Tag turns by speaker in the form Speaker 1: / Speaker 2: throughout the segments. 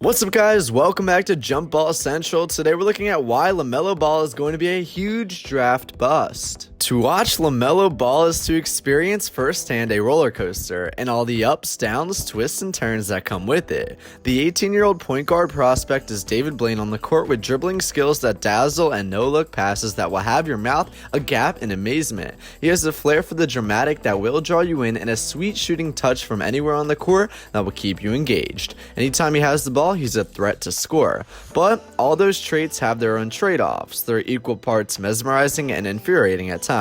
Speaker 1: What's up, guys? Welcome back to Jump Ball Central. Today we're looking at why LaMelo Ball is going to be a huge draft bust. To watch LaMelo Ball is to experience firsthand a roller coaster and all the ups, downs, twists, and turns that come with it. The 18-year-old point guard prospect is David Blaine on the court with dribbling skills that dazzle and no-look passes that will have your mouth agape in amazement. He has a flair for the dramatic that will draw you in and a sweet shooting touch from anywhere on the court that will keep you engaged. Anytime he has the ball, he's a threat to score. But all those traits have their own trade-offs. They're equal parts mesmerizing and infuriating at times.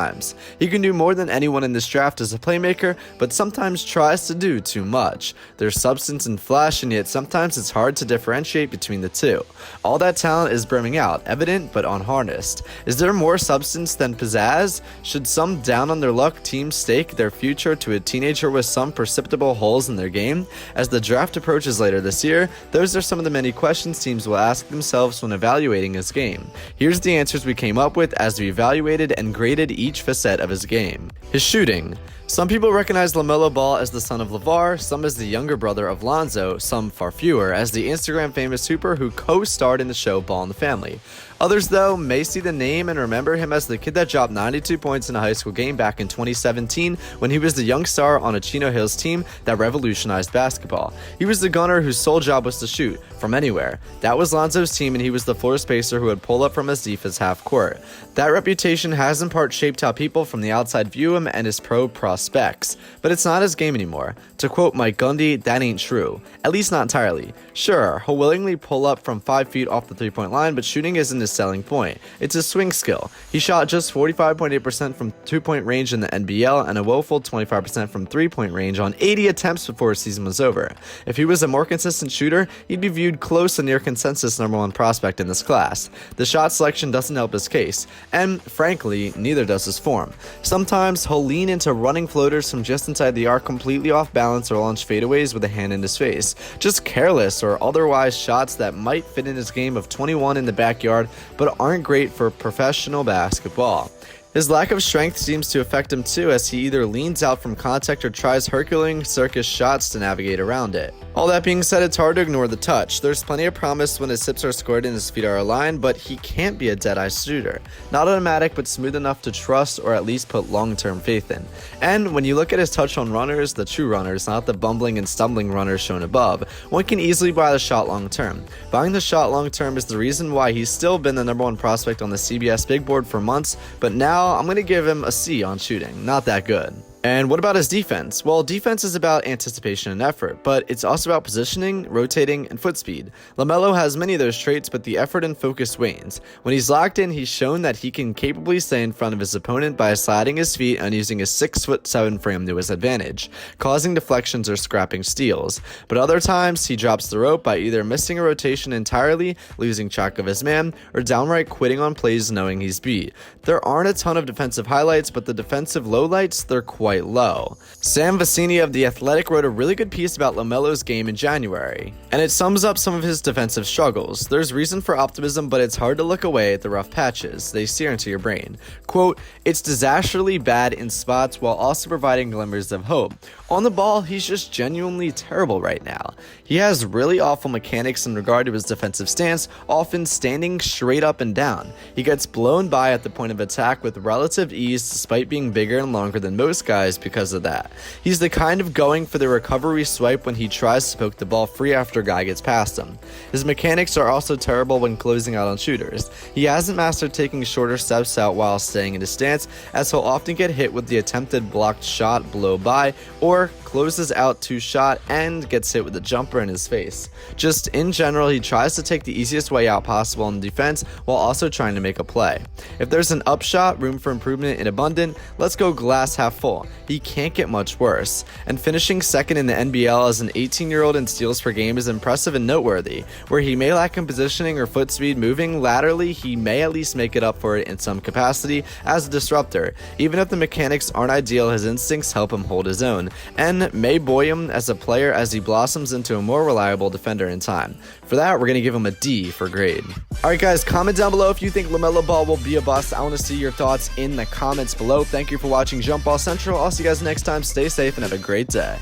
Speaker 1: He can do more than anyone in this draft as a playmaker, but sometimes tries to do too much. There's substance and flash, and yet sometimes it's hard to differentiate between the two. All that talent is brimming out, evident but unharnessed. Is there more substance than pizzazz? Should some down on their luck teams stake their future to a teenager with some perceptible holes in their game? As the draft approaches later this year, those are some of the many questions teams will ask themselves when evaluating his game. Here's the answers we came up with as we evaluated and graded each facet of his game. His shooting. Some people recognize LaMelo Ball as the son of LeVar, some as the younger brother of Lonzo, some far fewer as the Instagram famous hooper who co-starred in the show Ball in the Family. Others, though, may see the name and remember him as the kid that dropped 92 points in a high school game back in 2017 when he was the young star on a Chino Hills team that revolutionized basketball. He was the gunner whose sole job was to shoot from anywhere. That was Lonzo's team, and he was the floor spacer who would pull up from his defense half court. That reputation has in part shaped how people from the outside view him and his pro prospects. But it's not his game anymore. To quote Mike Gundy, that ain't true. At least not entirely. Sure, he'll willingly pull up from 5 feet off the three-point line, but shooting isn't his selling point. It's his swing skill. He shot just 45.8% from two-point range in the NBL and a woeful 25% from three-point range on 80 attempts before his season was over. If he was a more consistent shooter, he'd be viewed close to near consensus #1 prospect in this class. The shot selection doesn't help his case, and frankly, neither does his form. Sometimes he'll lean into running floaters from just inside the arc completely off balance or launch fadeaways with a hand in his face. Just careless or otherwise shots that might fit in his game of 21 in the backyard but aren't great for professional basketball. His lack of strength seems to affect him too, as he either leans out from contact or tries Herculean circus shots to navigate around it. All that being said, it's hard to ignore the touch. There's plenty of promise when his hips are squared and his feet are aligned, but he can't be a dead-eye shooter. Not automatic, but smooth enough to trust or at least put long-term faith in. And when you look at his touch on runners, the true runners, not the bumbling and stumbling runners shown above, one can easily buy the shot long-term. Buying the shot long-term is the reason why he's still been the #1 prospect on the CBS big board for months, but now I'm going to give him a C on shooting. Not that good. And what about his defense? Well, defense is about anticipation and effort, but it's also about positioning, rotating, and foot speed. LaMelo has many of those traits, but the effort and focus wanes. When he's locked in, he's shown that he can capably stay in front of his opponent by sliding his feet and using his 6'7" frame to his advantage, causing deflections or scrapping steals. But other times, he drops the rope by either missing a rotation entirely, losing track of his man, or downright quitting on plays knowing he's beat. There aren't a ton of defensive highlights, but the defensive lowlights, they're quite low. Sam Vecini of The Athletic wrote a really good piece about LaMelo's game in January, and it sums up some of his defensive struggles. There's reason for optimism, but it's hard to look away at the rough patches. They sear into your brain. Quote, "It's disastrously bad in spots while also providing glimmers of hope. On the ball, he's just genuinely terrible right now. He has really awful mechanics in regard to his defensive stance, often standing straight up and down. He gets blown by at the point of attack with relative ease despite being bigger and longer than most guys because of that. He's the kind of going for the recovery swipe when he tries to poke the ball free after a guy gets past him. His mechanics are also terrible when closing out on shooters. He hasn't mastered taking shorter steps out while staying in his stance, as he'll often get hit with the attempted blocked shot blow by, or closes out to shot and gets hit with a jumper in his face. Just in general, he tries to take the easiest way out possible in defense while also trying to make a play. If there's an upshot, room for improvement in abundant, let's go glass half full. He can't get much worse. And finishing second in the NBL as an 18-year-old in steals per game is impressive and noteworthy. Where he may lack in positioning or foot speed moving laterally, he may at least make it up for it in some capacity as a disruptor. Even if the mechanics aren't ideal, his instincts help him hold his own, and may buoy him as a player as he blossoms into a more reliable defender in time. For that, we're going to give him a D for grade. Alright guys, comment down below if you think LaMelo Ball will be a bust. I want to see your thoughts in the comments below. Thank you for watching Jump Ball Central. I'll see you guys next time. Stay safe and have a great day.